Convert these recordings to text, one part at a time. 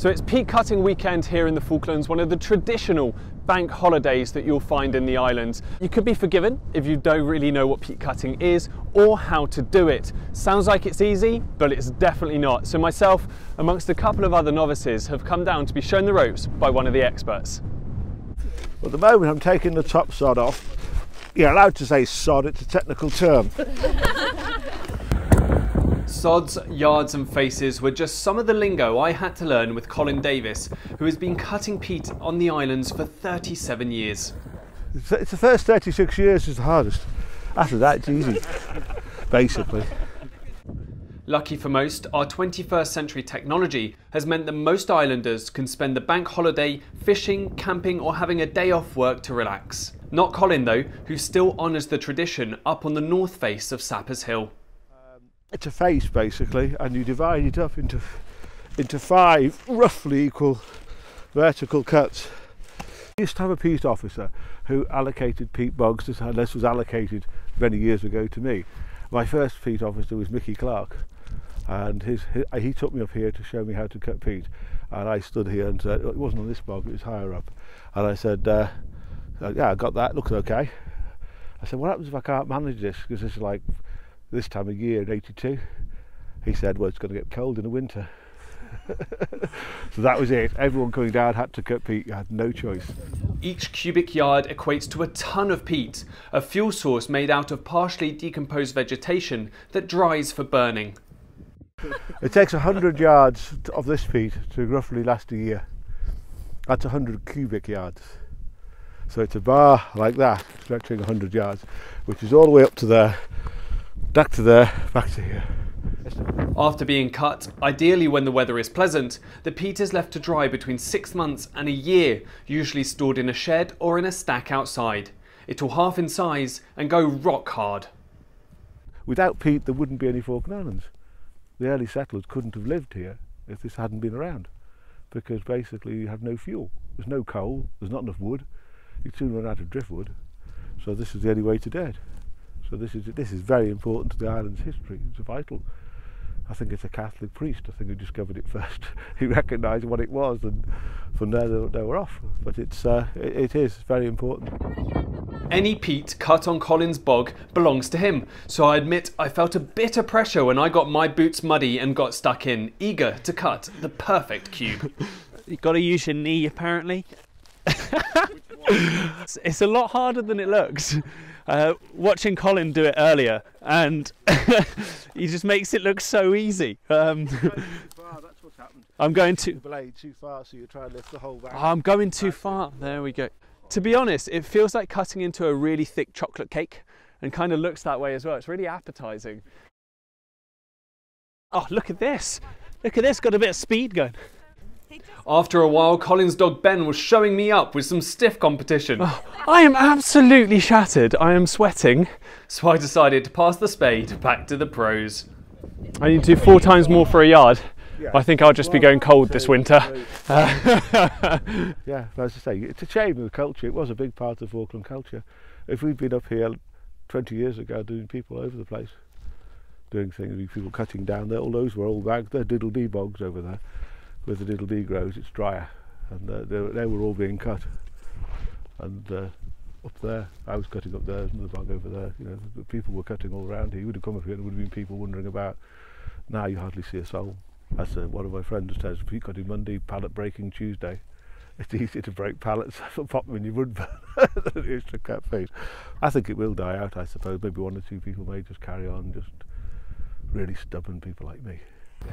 So it's peat cutting weekend here in the Falklands, one of the traditional bank holidays that you'll find in the islands. You could be forgiven if you don't really know what peat cutting is or how to do it. Sounds like it's easy, but it's definitely not. So myself, amongst a couple of other novices, have come down to be shown the ropes by one of the experts. At the moment I'm taking the top sod off. You're allowed to say sod, it's a technical term. Sods, yards and faces were just some of the lingo I had to learn with Colin Davis, who has been cutting peat on the islands for 37 years. It's the first 36 years is the hardest. After that it's easy, basically. Lucky for most, our 21st century technology has meant that most islanders can spend the bank holiday fishing, camping or having a day off work to relax. Not Colin though, who still honours the tradition up on the north face of Sappers Hill. It's a face basically, and you divide it up into 5 roughly equal vertical cuts. We used to have a peat officer who allocated peat bogs, and this was allocated many years ago to me. My first peat officer was Mickey Clark, and he took me up here to show me how to cut peat, and I stood here and said, it wasn't on this bog, it was higher up, and I said, yeah, I got that, looks okay. I said, what happens if I can't manage this, because this is like this time of year in 82. He said, well, it's going to get cold in the winter. So that was it. Everyone coming down had to cut peat, you had no choice. Each cubic yard equates to a ton of peat, a fuel source made out of partially decomposed vegetation that dries for burning. It takes 100 yards of this peat to roughly last a year. That's 100 cubic yards. So it's a bar like that, stretching 100 yards, which is all the way up to there, back to there, back to here. After being cut, ideally when the weather is pleasant, the peat is left to dry between 6 months and a year, usually stored in a shed or in a stack outside. It will halve in size and go rock hard. Without peat there wouldn't be any Falkland Islands. The early settlers couldn't have lived here if this hadn't been around, because basically you have no fuel. There's no coal, there's not enough wood, you'd soon run out of driftwood, so this is the only way to do it. So this is very important to the island's history. It's vital. I think it's a Catholic priest, I think, who discovered it first. He recognised what it was, and from there they were off. But it is very important. Any peat cut on Colin's bog belongs to him, so I admit I felt a bit of pressure when I got my boots muddy and got stuck in, eager to cut the perfect cube. You've got to use your knee apparently. It's a lot harder than it looks. Watching Colin do it earlier, and he just makes it look so easy. That's what's happened. I'm going too. The blade too far, so you try and lift the whole back. I'm going too far. There we go. To be honest, it feels like cutting into a really thick chocolate cake, and kind of looks that way as well. It's really appetizing. Oh, look at this! Look at this. Got a bit of speed going. After a while, Colin's dog Ben was showing me up with some stiff competition. Oh, I am absolutely shattered. I am sweating. So I decided to pass the spade back to the pros. I need to do 4 times more for a yard. Yeah. I think I'll just be going cold this winter. Yeah, as I say, it's a shame of the culture. It was a big part of Falkland culture. If we'd been up here 20 years ago doing people over the place, doing things, people cutting down there, all those were old bags, they're diddle-dee bogs over there. Where the diddle-dee grows, it's drier, and they were all being cut. And up there, I was cutting up there, there's another bog over there. You know, the people were cutting all around here. You would have come up here, and there would have been people wandering about. Now you hardly see a soul. As one of my friends says, Peat Cutting Monday, pallet breaking Tuesday. It's easier to break pallets and pop them in your wood burn than it is to cut peat. I think it will die out, I suppose. Maybe 1 or 2 people may just carry on, just really stubborn people like me.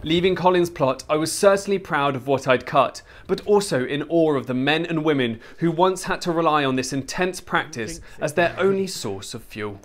Leaving Colin's plot, I was certainly proud of what I'd cut, but also in awe of the men and women who once had to rely on this intense practice as their only source of fuel.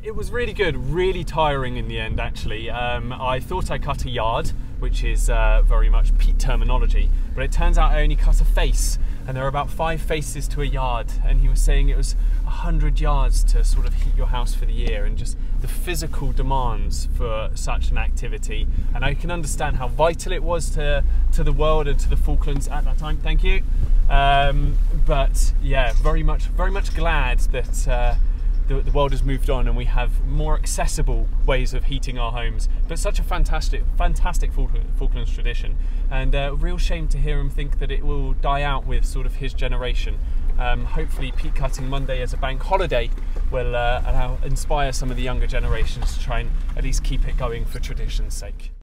It was really good, really tiring in the end actually. I thought I cut a yard, which is very much peat terminology, but it turns out I only cut a face, and there are about 5 faces to a yard, and he was saying it was 100 yards to sort of heat your house for the year, and just the physical demands for such an activity. And I can understand how vital it was to the world and to the Falklands at that time. Thank you. But yeah, very much glad that the world has moved on and we have more accessible ways of heating our homes. But such a fantastic Falklands tradition, and a real shame to hear him think that it will die out with sort of his generation. Hopefully Peat Cutting Monday as a bank holiday will inspire some of the younger generations to try and at least keep it going for tradition's sake.